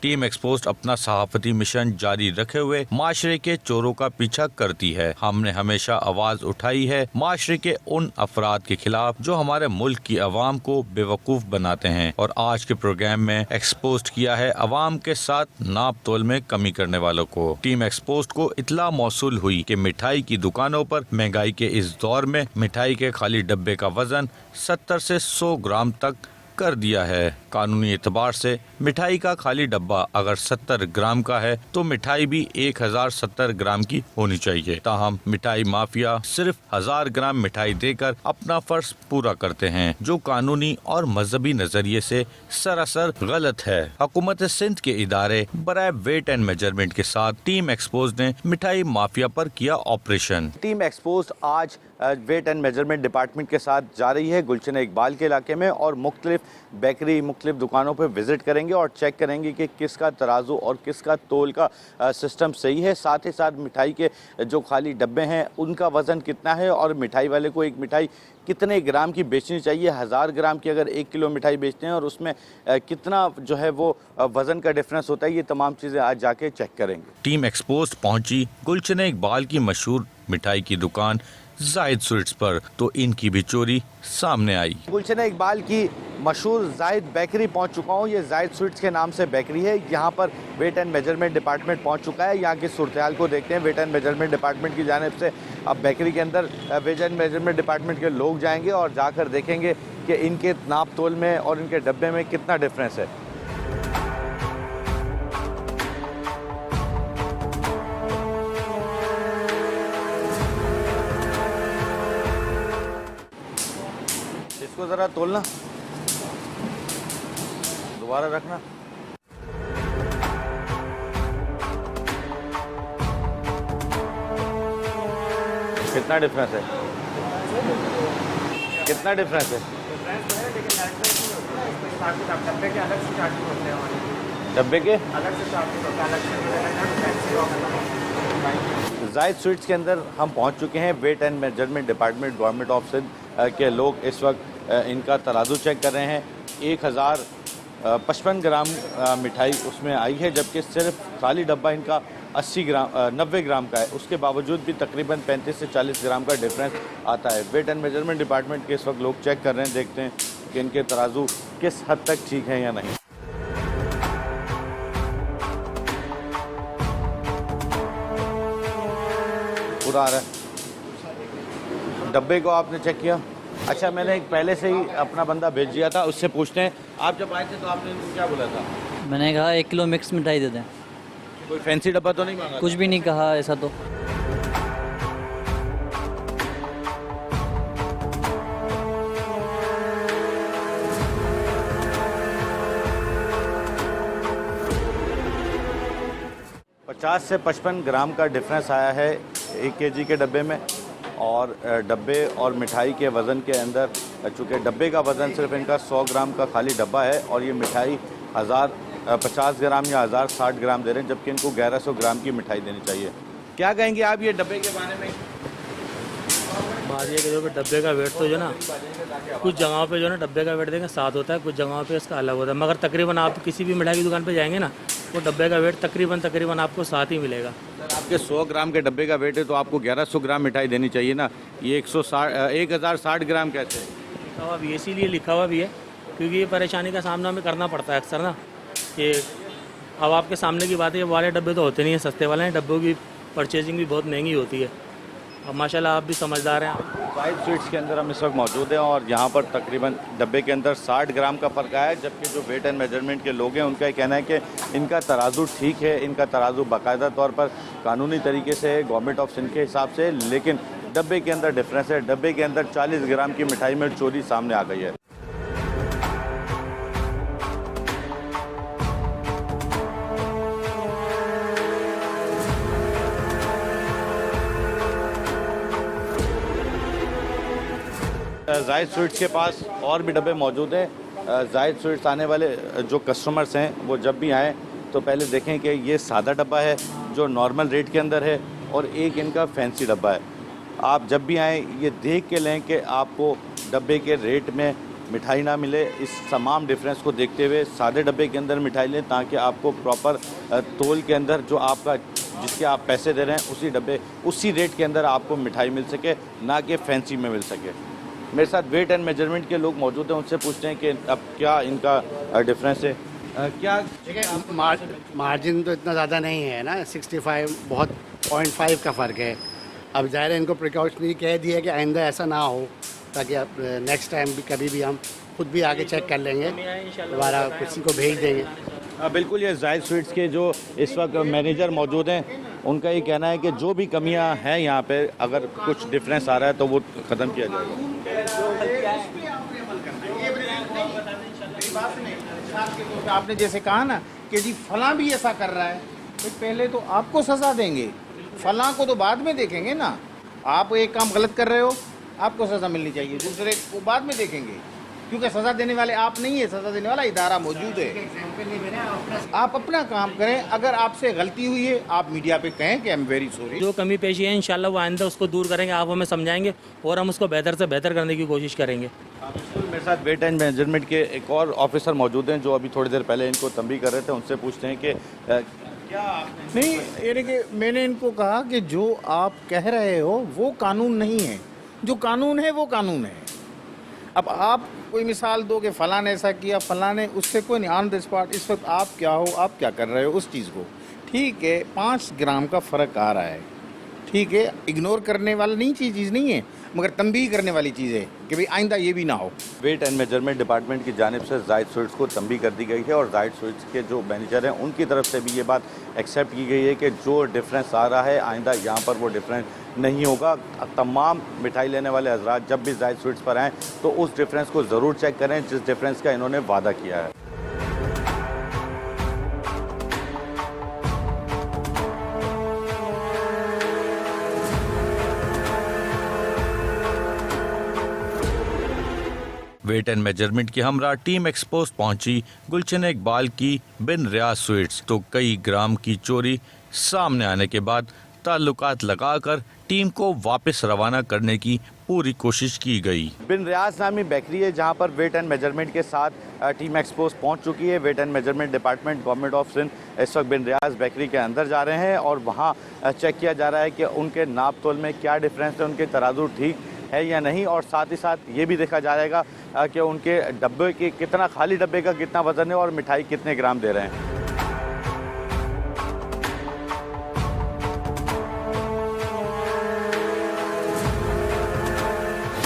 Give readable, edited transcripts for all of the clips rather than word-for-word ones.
Team exposed अपना सहाफती mission जारी रखे हुए माशरे के चोरों का पीछा करती है। हमने हमेशा आवाज उठाई है माशरे के उन अफराद के खिलाफ जो हमारे मुल्क की आवाम को बेवकूफ बनाते हैं, और आज के प्रोग्राम में एक्सपोज्ड किया है अवाम के साथ नाप तोल में कमी करने वालों को। टीम एक्सपोज्ड को इत्तला मौसूल हुई कि मिठाई की दुकानों पर महंगाई के इस दौर में मिठाई के खाली डब्बे का वजन 70 से 100 ग्राम तक कर दिया है। कानूनी एतबार से मिठाई का खाली डब्बा अगर 70 ग्राम का है तो मिठाई भी 1070 ग्राम की होनी चाहिए। ताहम मिठाई माफिया सिर्फ 1000 ग्राम मिठाई देकर अपना फर्ज पूरा करते हैं, जो कानूनी और मजहबी नजरिए से सरासर गलत है। हुकूमत सिंध के इदारे बराए वेट एंड मेजरमेंट के साथ टीम एक्सपोज्ड ने मिठाई माफिया पर किया ऑपरेशन। टीम एक्सपोज्ड आज वेट एंड मेजरमेंट डिपार्टमेंट के साथ जा रही है गुलशन इकबाल के इलाके में, और मुख्तलिफ बेकरी मुख्तलिफ दुकानों पर विजिट करेंगे और चेक करेंगे कि किसका तराजू और किसका तोल का सिस्टम सही है। साथ ही साथ मिठाई के जो खाली डब्बे हैं उनका वज़न कितना है और मिठाई वाले को एक मिठाई कितने ग्राम की बेचनी चाहिए। 1000 ग्राम की अगर 1 किलो मिठाई बेचते हैं और उसमें कितना जो है वो वज़न का डिफरेंस होता है, ये तमाम चीज़ें आज जाके चेक करेंगे। टीम एक्सपोज्ड पहुंची गुलशन इकबाल की मशहूर मिठाई की दुकान जाहिद स्वीट्स पर, तो इनकी भी चोरी सामने आई। गुलशन इकबाल की मशहूर जाहिद बेकरी पहुंच चुका हूं। ये जाहिद स्वीट्स के नाम से बेकरी है। यहाँ पर वेट एंड मेजरमेंट डिपार्टमेंट पहुंच चुका है। यहाँ की सूरत-ए-हाल को देखते हैं। वेट एंड मेजरमेंट डिपार्टमेंट की जानिब से अब बेकरी के अंदर वेट एंड मेजरमेंट डिपार्टमेंट के लोग जाएंगे और जाकर देखेंगे कि इनके नाप तोल में और इनके डब्बे में कितना डिफरेंस है। इसको ज़रा तोलना, दोबारा रखना। कितना डिफरेंस है? कितना डिफरेंस है? डब्बे के अलग से चार्ज होते हैं हमारे। डब्बे के अलग से चार्ज होते हैं, अलग से। जाहिद स्वीट्स के अंदर हम पहुंच चुके हैं। Weight and measurement department government of Sindh के लोग इस वक्त इनका तराजू चेक कर रहे हैं। 1055 ग्राम मिठाई उसमें आई है, जबकि सिर्फ खाली डब्बा इनका 90 ग्राम का है। उसके बावजूद भी तकरीबन 35 से 40 ग्राम का डिफरेंस आता है। वेट एंड मेजरमेंट डिपार्टमेंट के इस वक्त लोग चेक कर रहे हैं, देखते हैं कि इनके तराजू किस हद तक ठीक है या नहीं। पूरा आ रहा है। डब्बे को आपने चेक किया? अच्छा, मैंने एक पहले से ही अपना बंदा भेज दिया था, उससे पूछते हैं। आप जब आए थे तो आपने इनको क्या बोला था? मैंने कहा 1 किलो मिक्स मिठाई दे दें। कोई फैंसी डब्बा तो नहीं मांगा? कुछ भी नहीं कहा ऐसा तो। पचास से 55 ग्राम का डिफरेंस आया है 1 केजी के डब्बे में, और डब्बे और मिठाई के वज़न के अंदर, चूँकि डब्बे का वज़न सिर्फ इनका 100 ग्राम का खाली डब्बा है और ये मिठाई 1050 ग्राम या 1060 ग्राम दे रहे हैं, जबकि इनको 1100 ग्राम की मिठाई देनी चाहिए। क्या कहेंगे आप ये डब्बे के बारे में? बात ये कि जो डब्बे का वेट तो जो ना कुछ जगहों पे जो ना डब्बे का वेट देंगे 7 होता है, कुछ जगहों पे इसका अलग होता है, मगर तकरीबन आप किसी भी मिठाई की दुकान पे जाएंगे ना तो डब्बे का वेट तकरीबन आपको 7 ही मिलेगा। सर, आपके 100 ग्राम के डब्बे का वेट है तो आपको 1100 ग्राम मिठाई देनी चाहिए ना। ये 1060 ग्राम कैसे? लिखा हुआ भी, इसीलिए लिखा हुआ भी है क्योंकि ये परेशानी का सामना हमें करना पड़ता है अक्सर ना। ये अब आपके सामने की बात है, ये वाले डब्बे तो होते नहीं हैं, सस्ते वाले हैं। डब्बों की परचेजिंग भी बहुत महंगी होती है। अब माशाल्लाह आप भी समझदार हैं। जाहिद स्वीट्स के अंदर हम इस वक्त मौजूद हैं और यहाँ पर तकरीबन डब्बे के अंदर 60 ग्राम का फ़र्क आया है, जबकि जो वेट एंड मेजरमेंट के लोग हैं उनका ये कहना है कि इनका तराजू ठीक है, इनका तराजू बाकायदा तौर पर कानूनी तरीके से है गवर्नमेंट ऑफ सिंध के हिसाब से, लेकिन डब्बे के अंदर डिफरेंस है। डब्बे के अंदर 40 ग्राम की मिठाई में चोरी सामने आ गई है। जाहिद स्वीट्स के पास और भी डब्बे मौजूद हैं। जाहिद स्वीट्स आने वाले जो कस्टमर्स हैं वो जब भी आएँ तो पहले देखें कि ये सादा डब्बा है जो नॉर्मल रेट के अंदर है और एक इनका फैंसी डब्बा है। आप जब भी आएँ ये देख के लें कि आपको डब्बे के रेट में मिठाई ना मिले, इस तमाम डिफरेंस को देखते हुए सादे डब्बे के अंदर मिठाई लें ताकि आपको प्रॉपर तोल के अंदर जो आपका जिसके आप पैसे दे रहे हैं उसी डब्बे उसी रेट के अंदर आपको मिठाई मिल सके, ना कि फैंसी में मिल सके। मेरे साथ वेट एंड मेजरमेंट के लोग मौजूद हैं, उनसे पूछते हैं कि अब क्या इनका डिफरेंस है। क्या मार्जिन तो इतना ज़्यादा नहीं है ना, 65 बहुत 0.5 का फ़र्क है। अब ज़ाहिर है इनको प्रिकॉशनरी कह दिया कि आइंदा ऐसा ना हो, ताकि अब नेक्स्ट टाइम भी कभी भी हम खुद भी आगे चेक कर लेंगे, दोबारा किसी को भेज देंगे। बिल्कुल, ये जायद स्वीट्स के जो इस वक्त मैनेजर मौजूद हैं, उनका ये कहना है कि जो भी कमियां हैं यहाँ पे, अगर कुछ डिफरेंस आ रहा है तो वो ख़त्म किया जाएगा। आपने जैसे कहा ना कि जी फलां भी ऐसा कर रहा है, तो पहले तो आपको सज़ा देंगे, फलां को तो बाद में देखेंगे ना। आप एक काम गलत कर रहे हो, आपको सज़ा मिलनी चाहिए, दूसरे को बाद में देखेंगे, क्योंकि सज़ा देने वाले आप नहीं है, सज़ा देने वाला इदारा मौजूद है। आप अपना काम करें, अगर आपसे गलती हुई है आप मीडिया पे कहें कि आई एम वेरी सॉरी। जो कमी पेशी है इंशाल्लाह वो आइंदा उसको दूर करेंगे, आप हमें समझाएंगे और हम उसको बेहतर से बेहतर करने की कोशिश करेंगे। मेरे साथ वेट एंड मेजरमेंट के एक और ऑफिसर मौजूद हैं जो अभी थोड़ी देर पहले इनको तंबीह कर रहे थे, उनसे पूछते हैं कि नहीं, यानी कि मैंने इनको कहा कि जो आप कह रहे हो वो कानून नहीं है, जो कानून है वो कानून है। अब आप कोई मिसाल दो कि फ़लाँ ने ऐसा किया, फ़लाँ ने, उससे कोई नहीं, ऑन द स्पॉट इस वक्त आप क्या हो, आप क्या कर रहे हो उस चीज़ को, ठीक है 5 ग्राम का फ़र्क आ रहा है, ठीक है, इग्नोर करने वाला नहीं चीज़ नहीं है, मगर तंबीह करने वाली चीज़ है कि भाई आइंदा ये भी ना हो। वेट एंड मेजरमेंट डिपार्टमेंट की जानिब से जायद स्वीट्स को तंबीह कर दी गई है और जायद स्वीट्स के जो मैनेजर हैं उनकी तरफ से भी ये बात एक्सेप्ट की गई है कि जो डिफरेंस आ रहा है आइंदा यहाँ पर वो डिफरेंस नहीं होगा। तमाम मिठाई लेने वाले हजरात जब भी जायद स्वीट्स पर आएँ तो उस डिफरेंस को ज़रूर चेक करें जिस डिफरेंस का इन्होंने वादा किया है। वेट एंड मेजरमेंट की हमरा टीम एक्सपोज पहुंची गुलशन इकबाल की बिन रियाज स्वीट्स, तो कई ग्राम की चोरी सामने आने के बाद ताल्लुकात लगाकर टीम को वापस रवाना करने की पूरी कोशिश की गई। बिन रियाज नामी बेकरी है जहां पर वेट एंड मेजरमेंट के साथ टीम एक्सपोज पहुंच चुकी है। Weight and measurement department government of Sindh इस वक्त बिन रियाज बेकरी के अंदर जा रहे हैं और वहां चेक किया जा रहा है कि उनके नाप तोल में क्या डिफरेंस है, उनके तराजू ठीक है या नहीं, और साथ ही साथ ये भी देखा जाएगा कि उनके डब्बे के कितना, खाली डब्बे का कितना वजन है और मिठाई कितने ग्राम दे रहे हैं।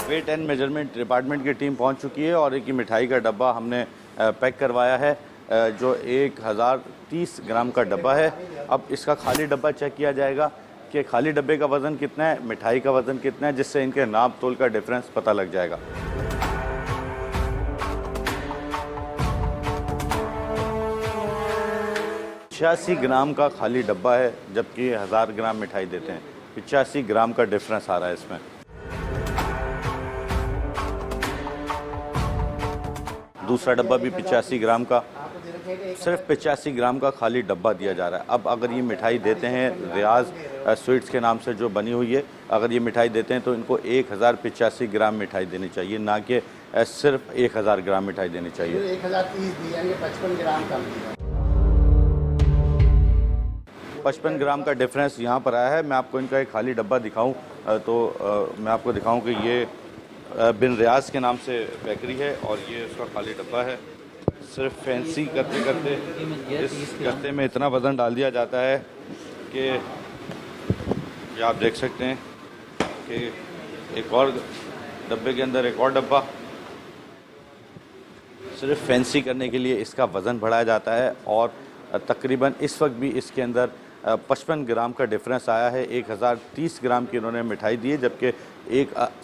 वेट एंड मेजरमेंट डिपार्टमेंट की टीम पहुंच चुकी है और एक मिठाई का डब्बा हमने पैक करवाया है जो 1030 ग्राम का डब्बा है। अब इसका खाली डब्बा चेक किया जाएगा कि खाली डब्बे का वज़न कितना है, मिठाई का वज़न कितना है, जिससे इनके नाप तोल का डिफरेंस पता लग जाएगा। छियासी ग्राम का खाली डब्बा है जबकि 1000 ग्राम मिठाई देते हैं। 85 ग्राम का डिफरेंस आ रहा है इसमें। दूसरा डब्बा भी 85 ग्राम का, सिर्फ 85 ग्राम का खाली डब्बा दिया जा रहा है। अब अगर ये मिठाई देते हैं रियाज स्वीट्स के नाम से जो बनी हुई है, अगर ये मिठाई देते हैं तो इनको 1085 ग्राम मिठाई देनी चाहिए, ना कि सिर्फ 1000 ग्राम मिठाई देनी चाहिए। 1030 दी यानी 55 ग्राम कम दिया। 55 ग्राम का डिफरेंस यहाँ पर आया है। मैं आपको इनका एक खाली डब्बा दिखाऊं तो मैं आपको दिखाऊं कि ये बिन रियाज के नाम से बेकरी है और ये उसका खाली डब्बा है। सिर्फ फैंसी करते करते इस गत्ते में इतना वज़न डाल दिया जाता है कि ये आप देख सकते हैं कि एक और डब्बे के अंदर एक और डब्बा, सिर्फ फैंसी करने के लिए इसका वज़न बढ़ाया जाता है और तकरीबन इस वक्त भी इसके अंदर 55 ग्राम का डिफरेंस आया है। 1030 ग्राम की इन्होंने मिठाई दी है जबकि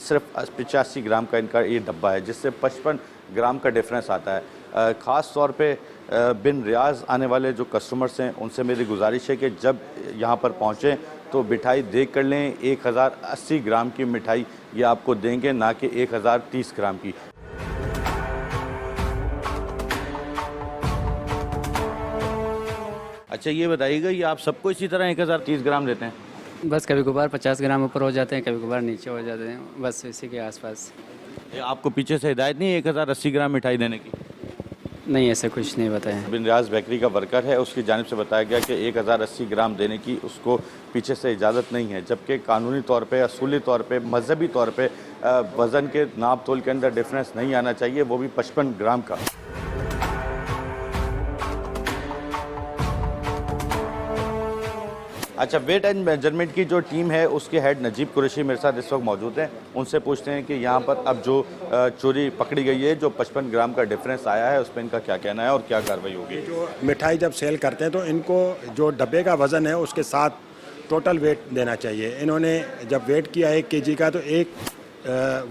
सिर्फ 85 ग्राम का इनका ये डब्बा है, जिससे 55 ग्राम का डिफरेंस आता है। ख़ास तौर पे बिन रियाज आने वाले जो कस्टमर्स हैं उनसे मेरी गुजारिश है कि जब यहाँ पर पहुँचें तो मिठाई देख कर लें। 1080 ग्राम की मिठाई ये आपको देंगे, ना कि 1030 ग्राम की। अच्छा ये बताइएगा, ये आप सबको इसी तरह 1030 ग्राम देते हैं? बस कभी कभार 50 ग्राम ऊपर हो जाते हैं, कभी कभार नीचे हो जाते हैं, बस इसी के आसपास। ये आपको पीछे से हिदायत नहीं है 1080 ग्राम मिठाई देने की? नहीं, ऐसा कुछ नहीं बताया। बिन रियाज बेकरी का वर्कर है, उसकी जानिब से बताया गया कि 1080 ग्राम देने की उसको पीछे से इजाज़त नहीं है, जबकि कानूनी तौर पे, असूली तौर पे, मजहबी तौर पे वज़न के नाप तोल के अंदर डिफरेंस नहीं आना चाहिए, वो भी 55 ग्राम का। अच्छा, वेट एंड मेजरमेंट की जो टीम है उसके हेड नजीब कुरैशी मेरे साथ इस वक्त मौजूद हैं। उनसे पूछते हैं कि यहाँ पर अब जो चोरी पकड़ी गई है, जो 55 ग्राम का डिफरेंस आया है, उस पर इनका क्या कहना है और क्या कार्रवाई होगी? जो मिठाई जब सेल करते हैं तो इनको जो डब्बे का वज़न है उसके साथ टोटल वेट देना चाहिए। इन्होंने जब वेट किया 1 kg का तो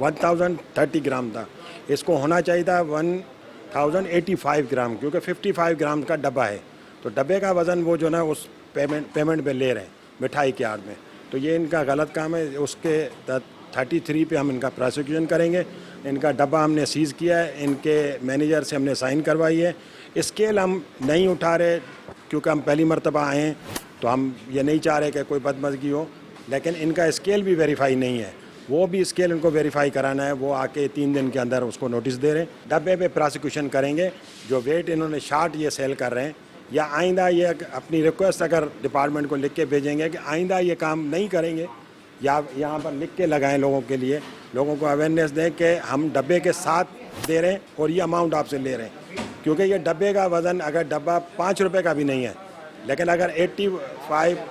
1030 ग्राम था, इसको होना चाहिए था 1085 ग्राम, क्योंकि 55 ग्राम का डब्बा है। तो डब्बे का वज़न वो जो ना उस पेमेंट पे ले रहे हैं मिठाई के आड़ में, तो ये इनका गलत काम है। उसके 33 पे हम इनका प्रोसिक्यूशन करेंगे। इनका डब्बा हमने सीज़ किया है, इनके मैनेजर से हमने साइन करवाई है। स्केल हम नहीं उठा रहे क्योंकि हम पहली मरतबा आए हैं, तो हम ये नहीं चाह रहे कि कोई बदमज़गी हो, लेकिन इनका स्केल भी वेरीफाई नहीं है, वो भी स्केल इनको वेरीफाई कराना है। वो आके 3 दिन के अंदर उसको नोटिस दे रहे हैं। डब्बे पे प्रोसिक्यूशन करेंगे। जो वेट इन्होंने शार्ट ये सेल कर रहे हैं, या आइंदा ये अपनी रिक्वेस्ट अगर डिपार्टमेंट को लिख के भेजेंगे कि आइंदा ये काम नहीं करेंगे, या यहाँ पर लिख के लगाएं लोगों के लिए, लोगों को अवेयरनेस दें कि हम डब्बे के साथ दे रहे हैं और ये अमाउंट आपसे ले रहे हैं। क्योंकि ये डब्बे का वज़न अगर डब्बा 5 रुपये का भी नहीं है, लेकिन अगर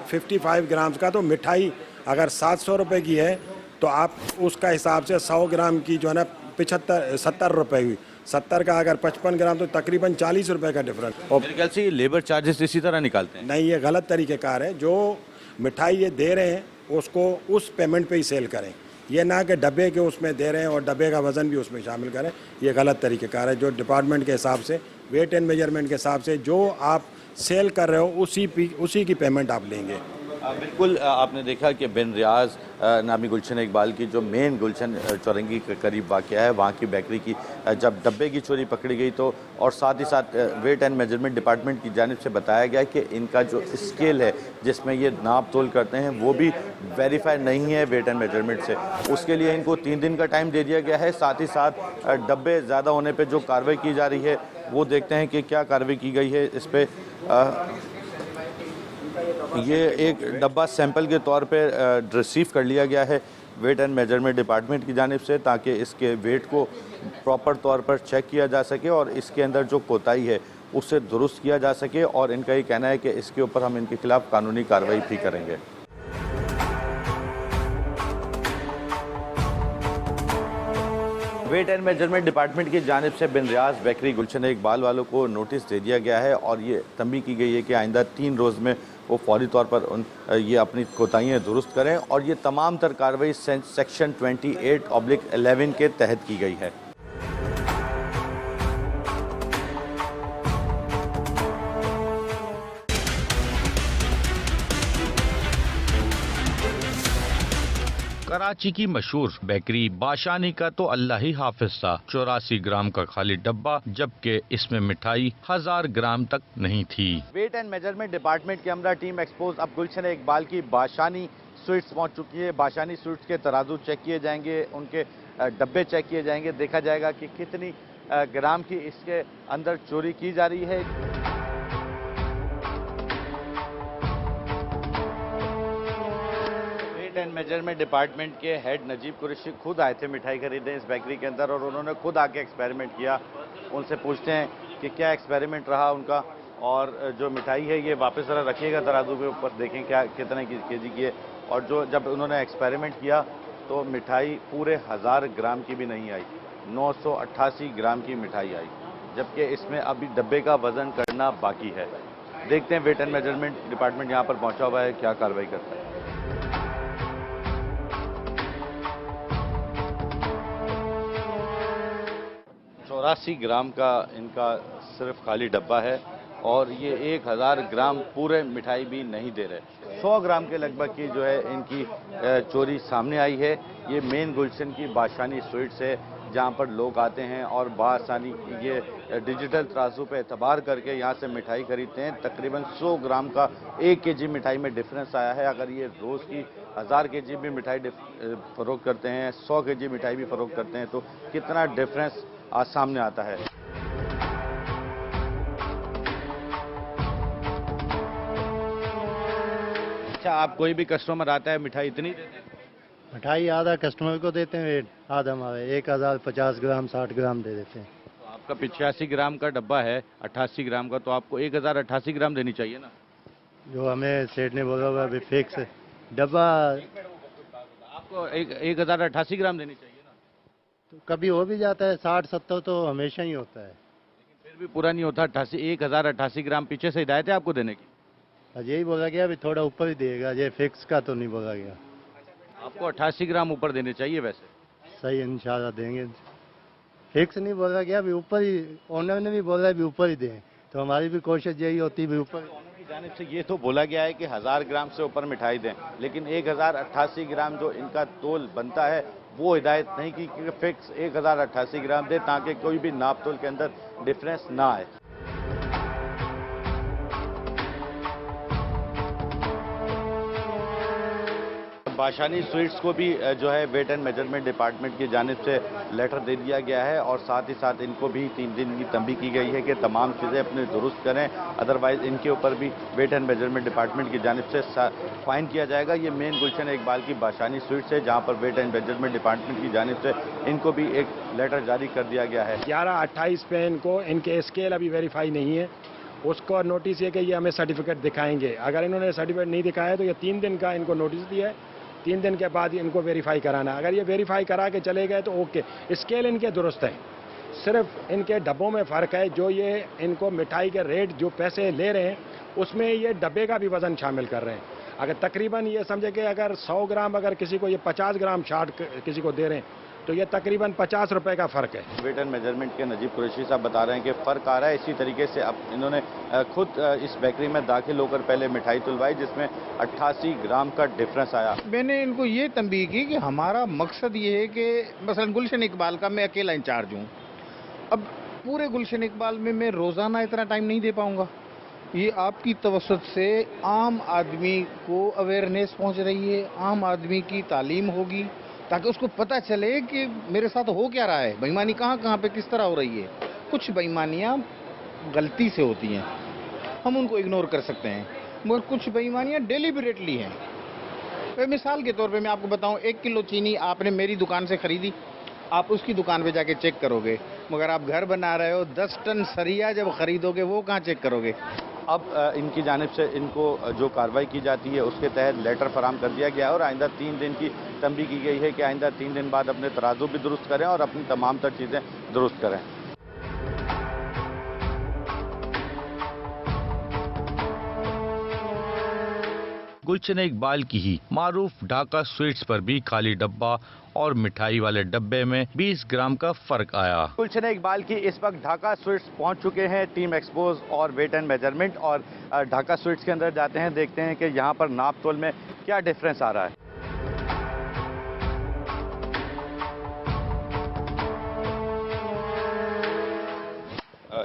55 ग्राम्स का, तो मिठाई अगर 700 रुपये की है तो आप उसका हिसाब से 100 ग्राम की जो है ना 70 रुपये हुई। 70 का अगर 55 ग्राम तो तकरीबन 40 रुपये का डिफरेंस। और मेरे ख्याल से ये लेबर चार्जेस इसी तरह निकालते हैं। नहीं, ये गलत तरीक़ेकार है। जो मिठाई ये दे रहे हैं उसको उस पेमेंट पे ही सेल करें, ये ना कि डब्बे के उसमें दे रहे हैं और डब्बे का वज़न भी उसमें शामिल करें। ये गलत तरीक़ेकार है। जो डिपार्टमेंट के हिसाब से, वेट एंड मेजरमेंट के हिसाब से जो आप सेल कर रहे हो उसी की पेमेंट आप लेंगे। बिल्कुल, आपने देखा कि बिन रियाज नामी गुलशन इकबाल की जो मेन गुलशन चौरंगी के करीब वाक़या है, वहाँ की बेकरी की जब डब्बे की चोरी पकड़ी गई तो, और साथ ही साथ वेट एंड मेजरमेंट डिपार्टमेंट की जानिब से बताया गया कि इनका जो स्केल है जिसमें ये नाप तोल करते हैं वो भी वेरीफाई नहीं है वेट एंड मेजरमेंट से। उसके लिए इनको 3 दिन का टाइम दे दिया गया है। साथ ही साथ डब्बे ज़्यादा होने पर जो कार्रवाई की जा रही है वो देखते हैं कि क्या कार्रवाई की गई है इस पर। ये एक डब्बा सैंपल के तौर पे रिसीव कर लिया गया है वेट एंड मेजरमेंट डिपार्टमेंट की जानिब से, ताकि इसके वेट को प्रॉपर तौर पर चेक किया जा सके और इसके अंदर जो कोताही है उसे दुरुस्त किया जा सके। और इनका ये कहना है कि इसके ऊपर हम इनके खिलाफ कानूनी कार्रवाई भी करेंगे। वेट एंड मेजरमेंट डिपार्टमेंट की जानिब से बिन रियाज बेकरी गुलशन इकबाल वालों को नोटिस दे दिया गया है और ये तंबीह की गई है कि आइंदा 3 रोज़ में वो फौरी तौर पर ये अपनी कोताहियाँ दुरुस्त करें। और ये तमाम तर कार्रवाई सेक्शन 28/11 के तहत की गई है। कराची की मशहूर बेकरी बाशानी का तो अल्लाह ही हाफिज था। 84 ग्राम का खाली डब्बा, जबकि इसमें मिठाई 1000 ग्राम तक नहीं थी। वेट एंड मेजरमेंट डिपार्टमेंट की हमरा टीम एक्सपोज अब गुलशन इकबाल की बाशानी स्वीट्स पहुंच चुकी है। बाशानी स्वीट्स के तराजू चेक किए जाएंगे, उनके डब्बे चेक किए जाएंगे, देखा जाएगा कि कितनी ग्राम की इसके अंदर चोरी की जा रही है। एंड मेजरमेंट डिपार्टमेंट के हेड नजीब कुरैशी खुद आए थे मिठाई खरीदने इस बेकरी के अंदर और उन्होंने खुद आके एक्सपेरिमेंट किया। उनसे पूछते हैं कि क्या एक्सपेरिमेंट रहा उनका, और जो मिठाई है ये वापस ज़रा रखिएगा तराजू के ऊपर, देखें क्या कितने केजी की है। और जो जब उन्होंने एक्सपेरिमेंट किया तो मिठाई पूरे 1000 ग्राम की भी नहीं आई, 988 ग्राम की मिठाई आई, जबकि इसमें अभी डब्बे का वज़न करना बाकी है। देखते हैं वेट एंड मेजरमेंट डिपार्टमेंट यहाँ पर पहुँचा हुआ है, क्या कार्रवाई करता है। 84 ग्राम का इनका सिर्फ खाली डब्बा है और ये 1000 ग्राम पूरे मिठाई भी नहीं दे रहे। 100 ग्राम के लगभग की जो है इनकी चोरी सामने आई है। ये मेन गुलशन की बाशानी स्वीट्स है जहां पर लोग आते हैं और बआसानी ये डिजिटल तराजू पे एतबार करके यहां से मिठाई खरीदते हैं। तकरीबन 100 ग्राम का 1 केजी मिठाई में डिफरेंस आया है। अगर ये रोज़ की 1000 केजी भी मिठाई फरोख्त करते हैं, 100 केजी मिठाई भी फरोख्त करते हैं, तो कितना डिफरेंस आज सामने आता है। अच्छा, आप कोई भी कस्टमर आता है मिठाई इतनी देते हैं? मिठाई आधा कस्टमर को देते हैं, आधा हमारे 1050 ग्राम 60 ग्राम दे देते हैं। तो आपका 85 ग्राम का डब्बा है 88 ग्राम का, तो आपको 1088 ग्राम देनी चाहिए ना। जो हमें सेठ ने बोला हुआ अभी फिक्स डब्बा, आपको 1088 ग्राम देनी चाहिए ना। तो कभी हो भी जाता है 60-70 तो हमेशा ही होता है। लेकिन फिर भी पूरा नहीं होता। 1088 ग्राम पीछे से हिदायत है आपको देने की। यही बोला गया अभी थोड़ा ऊपर ही देगा, ये फिक्स का तो नहीं बोला गया। आपको 88 ग्राम ऊपर देने चाहिए वैसे। सही इंशाल्लाह देंगे। फिक्स नहीं बोला गया, अभी ऊपर ही ओनर ने भी बोला अभी ऊपर ही दें, तो हमारी भी कोशिश यही होती है भी ऊपर। ओनर की जानिब से ये तो बोला गया है कि 1000 ग्राम से ऊपर मिठाई दें, लेकिन 1088 ग्राम जो इनका तोल बनता है वो हिदायत नहीं की कि फिक्स 1088 ग्राम दे, ताकि कोई भी नाप तोल के अंदर डिफरेंस ना आए। बाशानी स्वीट्स को भी जो है वेट एंड मेजरमेंट डिपार्टमेंट की जानिब से लेटर दे दिया गया है और साथ ही साथ इनको भी 3 दिन की तंबी की गई है कि तमाम चीज़ें अपने दुरुस्त करें, अदरवाइज इनके ऊपर भी वेट एंड मेजरमेंट डिपार्टमेंट की जानिब से फाइन किया जाएगा। ये मेन गुलशन इकबाल की बाशानी स्वीट्स है, जहाँ पर वेट एंड मेजरमेंट डिपार्टमेंट की जानिब से इनको भी एक लेटर जारी कर दिया गया है। 11-28 पे इनको इनके स्केल अभी वेरीफाई नहीं है, उसको नोटिस है कि ये हमें सर्टिफिकेट दिखाएंगे। अगर इन्होंने सर्टिफिकेट नहीं दिखाया तो ये 3 दिन का इनको नोटिस दिया है, 3 दिन के बाद इनको वेरीफाई कराना। अगर ये वेरीफाई करा के चले गए तो ओके, स्केल इनके दुरुस्त है, सिर्फ इनके डब्बों में फ़र्क है। जो ये इनको मिठाई के रेट जो पैसे ले रहे हैं उसमें ये डब्बे का भी वज़न शामिल कर रहे हैं। अगर तकरीबन ये समझे कि अगर 100 ग्राम अगर किसी को ये 50 ग्राम छाट किसी को दे रहे हैं तो ये तकरीबन 50 रुपए का फ़र्क है। वेट एंड मेजरमेंट के नजीब कुरैशी साहब बता रहे हैं कि फ़र्क आ रहा है। इसी तरीके से अब इन्होंने खुद इस बेकरी में दाखिल होकर पहले मिठाई तुलवाई जिसमें 88 ग्राम का डिफरेंस आया। मैंने इनको ये तंबीह की कि हमारा मकसद ये है कि मसलन गुलशन इकबाल का मैं अकेला इंचार्ज हूँ, अब पूरे गुलशन इकबाल में मैं रोज़ाना इतना टाइम नहीं दे पाऊँगा। ये आपकी तवसत से आम आदमी को अवेयरनेस पहुँच रही है, आम आदमी की तालीम होगी ताकि उसको पता चले कि मेरे साथ हो क्या रहा है, बेईमानी कहाँ कहाँ पे किस तरह हो रही है। कुछ बेईमानियाँ गलती से होती हैं, हम उनको इग्नोर कर सकते हैं, मगर कुछ बेईमानियाँ डेलिबरेटली हैं। तो मिसाल के तौर पे मैं आपको बताऊं, 1 किलो चीनी आपने मेरी दुकान से ख़रीदी, आप उसकी दुकान पे जाके चेक करोगे, मगर आप घर बना रहे हो 10 टन सरिया जब ख़रीदोगे वो कहाँ चेक करोगे। अब इनकी जानिब से इनको जो कार्रवाई की जाती है उसके तहत लेटर फराम कर दिया गया है और आइंदा 3 दिन की तंबीह की गई है कि आइंदा 3 दिन बाद अपने तराजू भी दुरुस्त करें और अपनी तमाम तर चीज़ें दुरुस्त करें। गुलशन इकबाल की ही मारूफ ढाका स्वीट्स पर भी खाली डब्बा और मिठाई वाले डब्बे में 20 ग्राम का फर्क आया। गुलशन इकबाल की इस वक्त ढाका स्वीट्स पहुंच चुके हैं टीम एक्सपोज और वेट एंड मेजरमेंट, और ढाका स्वीट्स के अंदर जाते हैं, देखते हैं कि यहाँ पर नाप तोल में क्या डिफरेंस आ रहा है।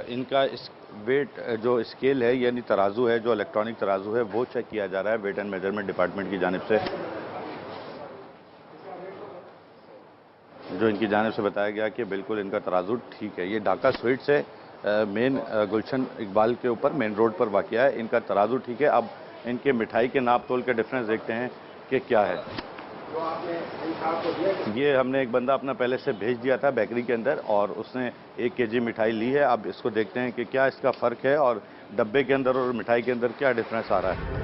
इनका इस वेट जो स्केल है यानी तराजू है, जो इलेक्ट्रॉनिक तराजू है, वो चेक किया जा रहा है वेट एंड मेजरमेंट डिपार्टमेंट की जानिब से। जो इनकी जानिब से बताया गया कि बिल्कुल इनका तराजू ठीक है। ये ढाका स्वीट्स है, मेन गुलशन इकबाल के ऊपर मेन रोड पर वाक़या है। इनका तराजू ठीक है। अब इनके मिठाई के नाप तोल के डिफरेंस देखते हैं कि क्या है। ये हमने एक बंदा अपना पहले से भेज दिया था बेकरी के अंदर और उसने 1 केजी मिठाई ली है। अब इसको देखते हैं कि क्या इसका फ़र्क है और डब्बे के अंदर और मिठाई के अंदर क्या डिफरेंस आ रहा है।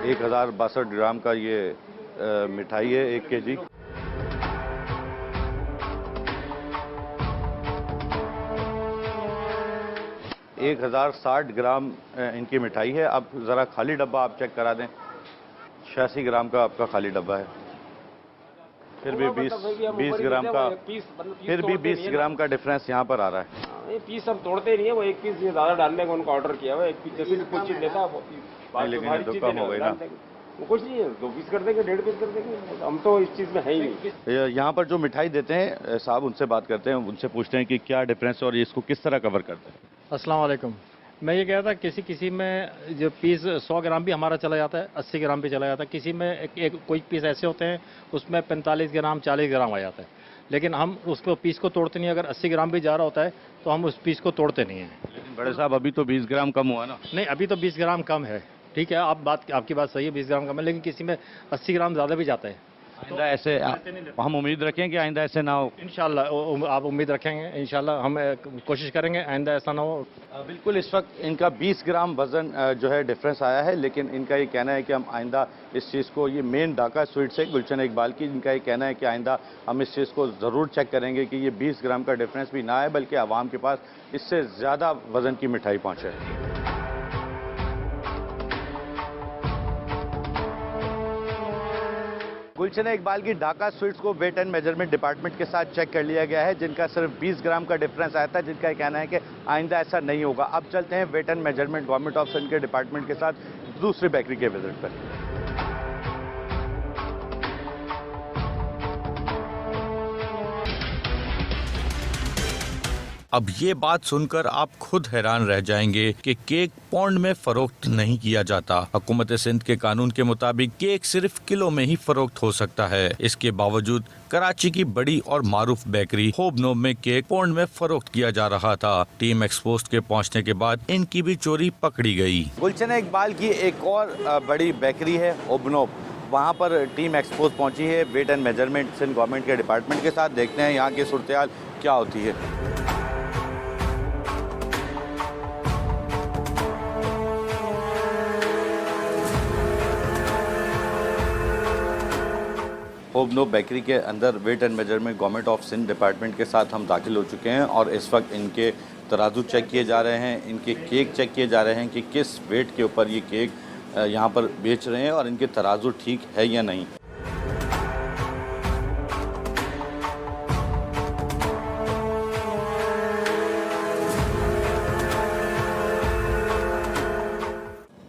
1062 ग्राम का ये मिठाई है 1 केजी। एक 1060 ग्राम इनकी मिठाई है। अब ज़रा खाली डब्बा आप चेक करा दें, 86 ग्राम का आपका खाली डब्बा है। फिर भी 20 ग्राम का, फिर भी 20 ग्राम का डिफरेंस यहाँ पर आ रहा है। ये पीस हम तोड़ते नहीं है, वो 1 पीस ज़्यादा डालने का उनको ऑर्डर किया हुआ है। 1 पीस जैसे भी कुछ चीज़ लेता है वो लेकिन ये तो कम हो गई ना। वो कुछ नहीं है, 2 पीस कर देंगे, 1.5 पीस कर देंगे, हम तो इस चीज़ में है ही नहीं। यहाँ पर जो मिठाई देते हैं साहब, उनसे बात करते हैं, उनसे पूछते हैं कि क्या डिफरेंस है और ये इसको किस तरह कवर करते हैं। अस्सलाम वालेकुम। मैं ये कह रहा था किसी में जो पीस 100 ग्राम भी हमारा चला जाता है, 80 ग्राम भी चला जाता है, किसी में कोई पीस ऐसे होते हैं उसमें 45 ग्राम 40 ग्राम आ जाता है, लेकिन हम उसको पीस को तोड़ते नहीं। अगर 80 ग्राम भी जा रहा होता है तो हम उस पीस को तोड़ते नहीं हैं। लेकिन बड़े साहब अभी तो 20 ग्राम कम हुआ ना। नहीं, अभी तो 20 ग्राम कम है, ठीक है, आपकी बात सही है, 20 ग्राम कम है, लेकिन किसी में 80 ग्राम ज़्यादा भी जाता है। आइंदा ऐसे हम उम्मीद रखें कि आइंदा ऐसे ना हो। इंशाल्लाह आप उम्मीद रखेंगे, इंशाल्लाह हम कोशिश करेंगे आइंदा ऐसा ना हो। बिल्कुल, इस वक्त इनका 20 ग्राम वज़न जो है डिफरेंस आया है, लेकिन इनका ये कहना है कि हम आइंदा इस चीज़ को, ये मेन ढाका स्वीट्स है गुलशन इकबाल की, इनका ये कहना है कि आइंदा हम इस चीज़ को ज़रूर चेक करेंगे कि ये 20 ग्राम का डिफरेंस भी ना आए, बल्कि आवाम के पास इससे ज़्यादा वज़न की मिठाई पहुँचे। गुलशन इकबाल की ढाका स्वीट्स को वेट एंड मेजरमेंट डिपार्टमेंट के साथ चेक कर लिया गया है, जिनका सिर्फ 20 ग्राम का डिफरेंस आया था, जिनका ये कहना है कि आइंदा ऐसा नहीं होगा। अब चलते हैं weight and measurement government of Sindh के डिपार्टमेंट के साथ दूसरी बेकरी के विजिट पर। अब ये बात सुनकर आप खुद हैरान रह जाएंगे कि केक पौंड में फरोख्त नहीं किया जाता। हुकूमत सिंध के कानून के मुताबिक केक सिर्फ किलो में ही फरोख्त हो सकता है। इसके बावजूद कराची की बड़ी और मारूफ बेकरी होबनोब में केक पौंड में फरोख्त किया जा रहा था। टीम एक्सपोस्ट के पहुंचने के बाद इनकी भी चोरी पकड़ी गई। गुलशन इकबाल की एक और बड़ी बेकरी है होबनोब, वहाँ पर टीम एक्सपोज पहुंची है weight and measurement Sindh government के डिपार्टमेंट के साथ। देखते हैं यहाँ की सूरत क्या होती है। होबनोब बेकरी के अंदर weight and measurement government of Sindh department के साथ हम दाखिल हो चुके हैं और इस वक्त इनके तराजू चेक किए जा रहे हैं, इनके केक चेक किए जा रहे हैं कि किस वेट के ऊपर ये केक यहाँ पर बेच रहे हैं और इनके तराजू ठीक है या नहीं।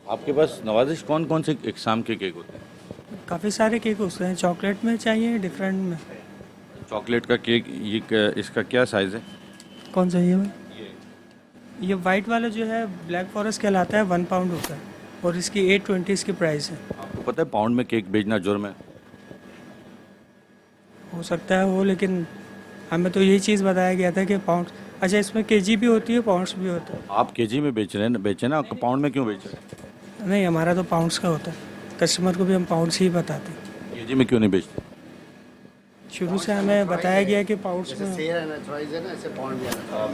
आपके पास नवाजिश कौन कौन से इकसाम के केक होते हैं? काफ़ी सारे केक होते हैं। चॉकलेट में चाहिए, डिफरेंट में। चॉकलेट का केक, ये इसका क्या साइज़ है? कौन सा ये? ये वाइट वाला जो है ब्लैक फॉरेस्ट कहलाता है, 1 पाउंड होता है और इसकी 820 इसकी प्राइस है। आपको पता है पाउंड में केक बेचना जुर्म है? हो सकता है वो, लेकिन हमें तो यही चीज़ बताया गया था कि पाउंड। अच्छा, इसमें केजी भी होती है, पाउंड्स भी होता है। आप केजी में बेच रहे हैं, बेचे ना, पाउंड में क्यों बेच रहे हैं? नहीं, हमारा तो पाउंड्स का होता है, कस्टमर को भी हम पाउंड्स ही बताते हैं। केजी में क्यों नहीं बेचते? शुरू से हमें बताया गया कि पाउंड्स में। मैं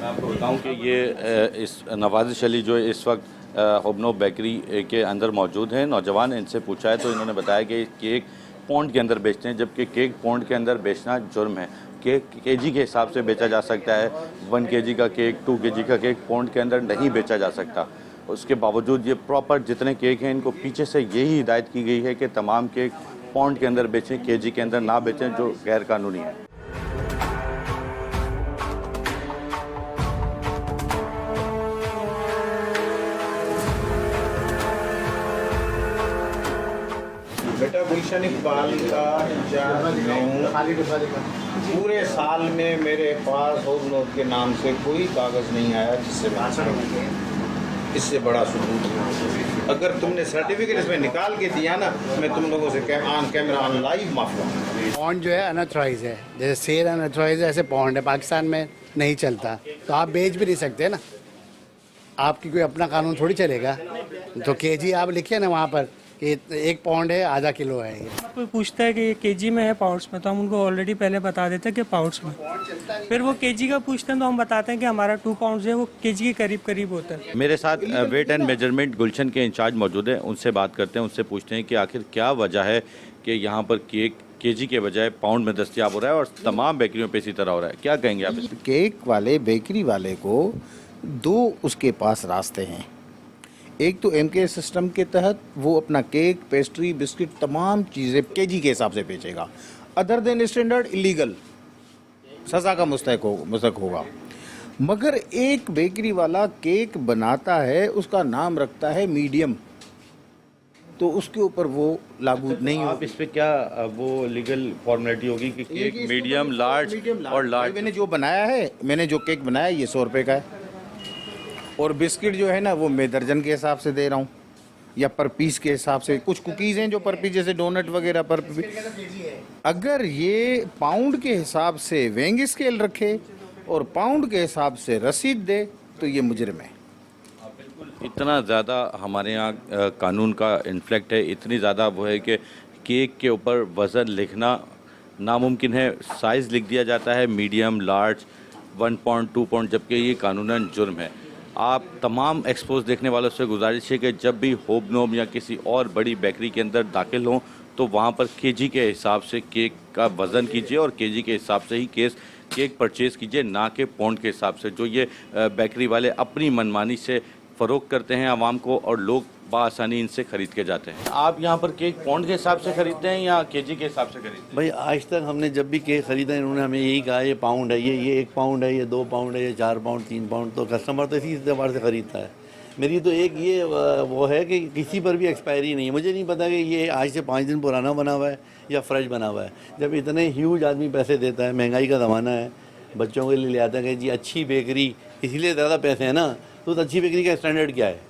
आपको बताऊं कि ये इस नवाजिश अली जो इस वक्त होबनोब बेकरी के अंदर मौजूद हैं, नौजवान, इनसे पूछा है तो इन्होंने बताया कि केक पौंड के अंदर बेचते हैं, जबकि केक पौंड के अंदर बेचना जुर्म है। केक केजी के हिसाब से बेचा जा सकता है, 1 केजी का केक, 2 केजी का केक पौंड के अंदर नहीं बेचा जा सकता। उसके बावजूद ये प्रॉपर जितने केक हैं, इनको पीछे से यही हिदायत की गई है कि तमाम केक पौंड के अंदर बेचें, केजी के अंदर ना बेचें, जो गैर कानूनी है। बेटा गुलशन इकबाल का इंचार्ज मैं हूँ। पूरे साल में मेरे पास होबनोब के नाम से कोई कागज़ नहीं आया जिससे इससे बड़ा सबूत है। अगर तुमने सर्टिफिकेट इसमें निकाल के दिया ना, मैं तुम लोगों से कैमरा ऑन लाइव माफी मांगूंगा। पौंड जो है अनऑथराइज है, जैसे सेल अनऑथराइज है, ऐसे पौंड है, पाकिस्तान में नहीं चलता, तो आप बेच भी नहीं सकते ना। आपकी कोई अपना कानून थोड़ी चलेगा। तो केजी आप लिखिए ना वहाँ पर कि 1 पाउंड है, आधा किलो है। ये कोई पूछता है कि ये केजी में है पाउंड्स में, तो हम उनको ऑलरेडी पहले बता देते हैं कि पाउंड्स में। फिर वो केजी का पूछते हैं तो हम बताते हैं कि हमारा 2 पाउंड्स है, वो केजी के करीब करीब होता है। मेरे साथ वेट एंड मेजरमेंट गुलशन के इंचार्ज मौजूद हैं, उनसे बात करते हैं, उनसे पूछते हैं कि आखिर क्या वजह है कि यहाँ पर केक केजी के बजाय पाउंड में दस्तयाब हो रहा है और तमाम बेकरियों पे इसी तरह हो रहा है। क्या कहेंगे आप? केक वाले बेकरी वाले को 2 उसके पास रास्ते हैं। एक तो MK सिस्टम के तहत वो अपना केक, पेस्ट्री, बिस्किट, तमाम चीज़ें केजी के हिसाब से बेचेगा। अदर देन स्टैंडर्ड इलीगल, सज़ा का मुस्तहक होगा। मगर एक बेकरी वाला केक बनाता है, उसका नाम रखता है मीडियम, तो उसके ऊपर वो लागू नहीं आप होगी। इस पे क्या वो लीगल फॉर्मेलिटी होगी कि केक मीडियम, लार्ज और लार्ज? मैंने जो बनाया है, मैंने जो केक बनाया है, ये 100 रुपये का है। और बिस्किट जो है ना, वो मैं दर्जन के हिसाब से दे रहा हूँ या पर पीस के हिसाब से। कुछ कुकीज़ हैं जो पर पीस, जैसे डोनट वगैरह पर पीस। अगर ये पाउंड के हिसाब से वेइंग स्केल रखे और पाउंड के हिसाब से रसीद दे तो ये मुजरिम है। इतना ज़्यादा हमारे यहाँ कानून का इन्फ्लेक्ट है, इतनी ज़्यादा वो है कि केक के ऊपर वज़न लिखना नामुमकिन है। साइज़ लिख दिया जाता है मीडियम, लार्ज, 1 पाउंड, 2 पाउंड, जबकि ये कानूनन जुर्म है। आप तमाम एक्सपोज देखने वालों से गुजारिश है कि जब भी होबनोम या किसी और बड़ी बेकरी के अंदर दाखिल हों तो वहाँ पर केजी के हिसाब से केक का वज़न कीजिए और केजी के हिसाब से ही केक परचेज़ कीजिए, ना कि पाउंड के हिसाब से, जो ये बेकरी वाले अपनी मनमानी से फ़रोख्त करते हैं आवाम को और लोग बआसानी इनसे ख़रीद के जाते हैं। आप यहाँ पर केक पाउंड के हिसाब से ख़रीदते हैं या केजी के हिसाब से खरीदते हैं? भाई आज तक हमने जब भी केक ख़रीदा है इन्होंने हमें यही कहा ये पाउंड है, ये 1 पाउंड है, ये 2 पाउंड है, ये 4 पाउंड, 3 पाउंड। तो कस्टमर तो इसी एतबार से ख़रीदता है। मेरी तो एक ये वो है कि किसी पर भी एक्सपायरी नहीं है। मुझे नहीं पता कि ये आज से 5 दिन पुराना बना हुआ है या फ्रेश बना हुआ है। जब इतने ह्यूज आदमी पैसे देता है, महंगाई का ज़माना है, बच्चों के लिए ले आता है कि जी अच्छी बेकरी, इसीलिए ज़्यादा पैसे हैं ना, तो अच्छी बेकरी का स्टैंडर्ड क्या है?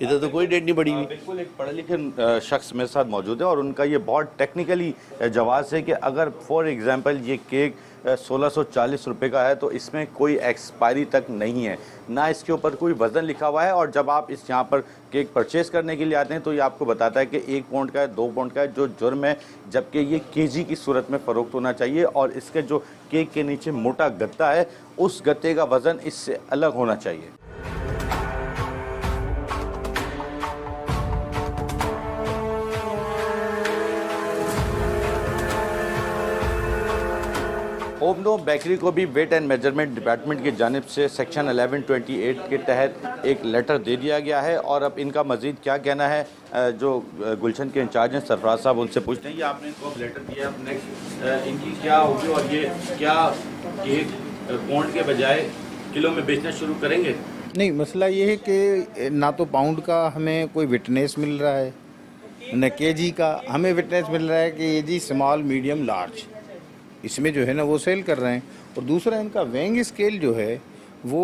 इधर तो कोई डेट नहीं पड़ी हुई। बिल्कुल, एक पढ़े लिखे शख्स मेरे साथ मौजूद है और उनका ये बहुत टेक्निकली जवाब है कि अगर फॉर एग्जांपल ये केक 1640 रुपये का है तो इसमें कोई एक्सपायरी तक नहीं है, ना इसके ऊपर कोई वज़न लिखा हुआ है। और जब आप इस यहाँ पर केक परचेज़ करने के लिए आते हैं तो ये आपको बताता है कि 1 पाउंड का है, 2 पाउंड का है, जो जुर्म है, जबकि ये केजी की सूरत में फ़रोख्त होना चाहिए। और इसके जो केक के नीचे मोटा गत्ता है, उस गत्ते का वज़न इससे अलग होना चाहिए। होबनो बेकरी को भी वेट एंड मेजरमेंट डिपार्टमेंट की जानिब से सेक्शन 1128 के तहत एक लेटर दे दिया गया है। और अब इनका मज़ीद क्या कहना है, जो गुलशन के इंचार्ज हैं सरफराज साहब, उनसे पूछते हैं। ये आपने इनको लेटर दिया, नेक्स्ट इनकी क्या होगी और ये क्या केक पाउंड के बजाय किलो में बेचना शुरू करेंगे? नहीं, मसला ये है कि ना तो पाउंड का हमें कोई विटनेस मिल रहा है, न केजी का हमें विटनेस मिल रहा है कि ये जी स्मॉल, मीडियम, लार्ज इसमें जो है ना वो सेल कर रहे हैं। और दूसरा इनका वेइंग स्केल जो है वो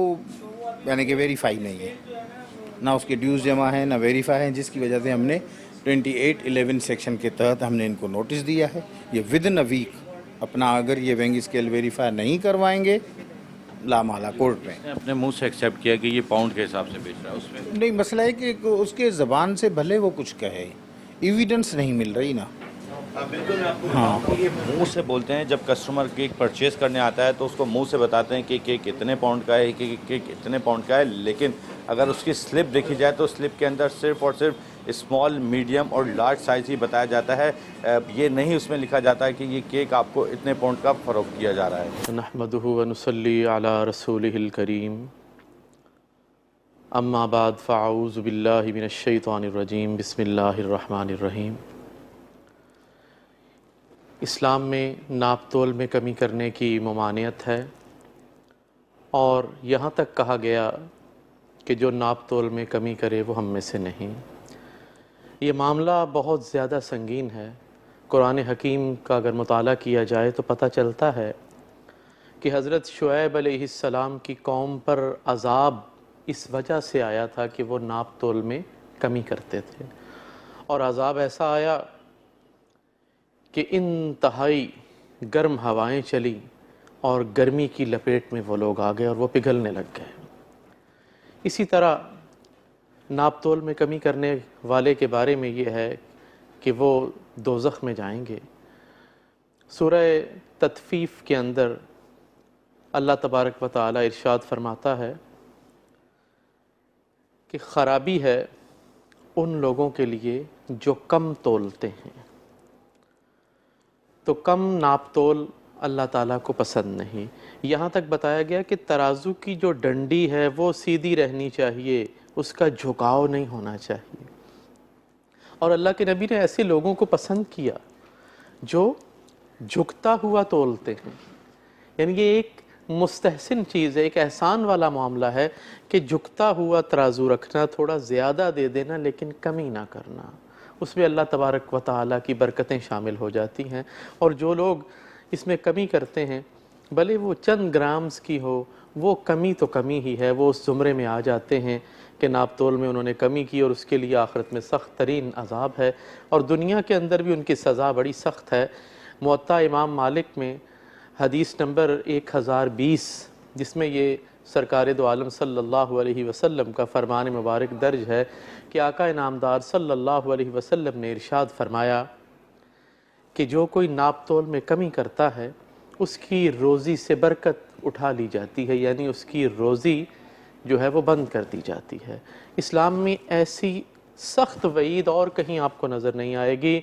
यानी कि वेरीफाई नहीं है, ना उसके ड्यूज़ जमा है ना वेरीफाई है, जिसकी वजह से हमने 2811 सेक्शन के तहत हमने इनको नोटिस दिया है। ये विद इन अ वीक अपना अगर ये वेइंग स्केल वेरीफाई नहीं करवाएंगे लामाला कोर्ट में। अपने मुंह से एक्सेप्ट किया कि ये पाउंड के हिसाब से बेच रहा है, उसमें नहीं, मसला है कि उसके ज़बान से भले वो कुछ कहे, एविडेंस नहीं मिल रही ना। बिल्कुल, मैं आपको हाँ, ये मुंह से बोलते हैं। जब कस्टमर केक परचेज़ करने आता है तो उसको मुंह से बताते हैं कि केक कितने पाउंड का है, केक कितने पाउंड का है, लेकिन अगर उसकी स्लिप देखी जाए तो स्लिप के अंदर सिर्फ़ और सिर्फ स्मॉल, मीडियम और लार्ज साइज़ ही बताया जाता है। ये नहीं उसमें लिखा जाता है कि ये केक आपको इतने पाउंड का फ़रोख्त किया जा रहा है। नहमदुहु व नुसल्ली अला रसूलिहिल करीम, अम्मा बाद फ़अऊज़ु बिल्लाहि मिनश शैतानिर रजीम, बिस्मिल्लाहिर रहमानिर रहीम। इस्लाम में नाप तोल में कमी करने की ममानियत है और यहाँ तक कहा गया कि जो नाप तोल में कमी करे वो हम में से नहीं। ये मामला बहुत ज़्यादा संगीन है। कुरान हकीम का अगर मुताला किया जाए तो पता चलता है कि हज़रत शुएब अलैहिस्सलाम की कौम पर अज़ाब इस वजह से आया था कि वो नाप तोल में कमी करते थे। और अज़ाब ऐसा आया कि इंतहाई गर्म हवाएं चली और गर्मी की लपेट में वो लोग आ गए और वो पिघलने लग गए। इसी तरह नाप तोल में कमी करने वाले के बारे में ये है कि वो दोज़ख में जाएंगे। सूरह तत्फीफ के अंदर अल्लाह तबारक व तआला इरशाद फरमाता है कि ख़राबी है उन लोगों के लिए जो कम तोलते हैं। तो कम नाप तोल अल्लाह ताला को पसंद नहीं। यहाँ तक बताया गया कि तराजू की जो डंडी है वो सीधी रहनी चाहिए, उसका झुकाव नहीं होना चाहिए। और अल्लाह के नबी ने ऐसे लोगों को पसंद किया जो झुकता हुआ तोलते हैं। यानी ये एक मुस्तहसिन चीज़ है, एक एहसान वाला मामला है कि झुकता हुआ तराजू रखना, थोड़ा ज़्यादा दे देना लेकिन कमी ना करना। उसमें अल्लाह तबारक व तआला की बरकतें शामिल हो जाती हैं। और जो लोग इसमें कमी करते हैं, भले वो चंद ग्राम्स की हो, वो कमी तो कमी ही है, वो उस ज़ुमरे में आ जाते हैं कि नाप तोल में उन्होंने कमी की और उसके लिए आखिरत में सख्त तरीन अज़ाब है और दुनिया के अंदर भी उनकी सज़ा बड़ी सख्त है। मुअत्ता इमाम मालिक में हदीस नंबर 1020 जिसमें ये सरकार दो आलम सल्लल्लाहु अलैहि वसल्लम का फरमान मुबारक दर्ज है कि आका इनामदार सल्लल्लाहु अलैहि वसल्लम ने इरशाद फरमाया कि जो कोई नाप तोल में कमी करता है उसकी रोज़ी से बरकत उठा ली जाती है, यानी उसकी रोज़ी जो है वो बंद कर दी जाती है। इस्लाम में ऐसी सख्त वईद और कहीं आपको नज़र नहीं आएगी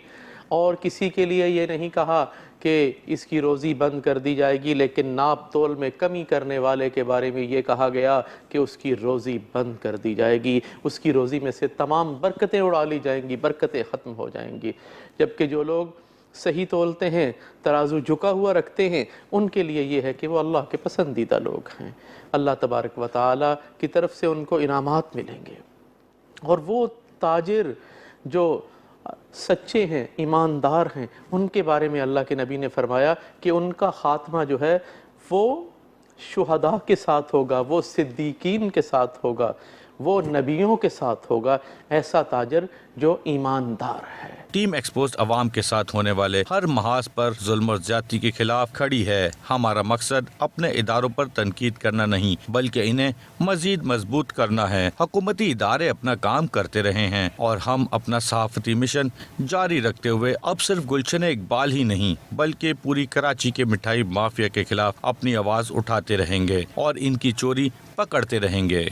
और किसी के लिए ये नहीं कहा कि इसकी रोज़ी बंद कर दी जाएगी, लेकिन नाप तोल में कमी करने वाले के बारे में ये कहा गया कि उसकी रोज़ी बंद कर दी जाएगी, उसकी रोज़ी में से तमाम बरकतें उड़ा ली जाएंगी, बरकतें ख़त्म हो जाएंगी। जबकि जो लोग सही तोलते हैं, तराजू झुका हुआ रखते हैं, उनके लिए ये है कि वो अल्लाह के पसंदीदा लोग हैं, अल्लाह तबारक व तआला की तरफ से उनको इनामात मिलेंगे। और वो ताजिर जो सच्चे हैं, ईमानदार हैं, उनके बारे में अल्लाह के नबी ने फरमाया कि उनका ख़ात्मा जो है वो शुहदा के साथ होगा, वो सिद्दीकीन के साथ होगा, वो नबियों के साथ होगा, ऐसा ताजर जो ईमानदार है। टीम एक्सपोज अवाम के साथ होने वाले हर महाज पर जुल्म और ज्यादती के खिलाफ खड़ी है। हमारा मकसद अपने इदारों पर तनकीद करना नहीं बल्कि इन्हें मजीद मजबूत करना है। हुकूमती इदारे अपना काम करते रहे हैं और हम अपना सहाफती मिशन जारी रखते हुए अब सिर्फ गुलशन इकबाल ही नहीं बल्कि पूरी कराची के मिठाई माफिया के खिलाफ अपनी आवाज उठाते रहेंगे और इनकी चोरी पकड़ते रहेंगे।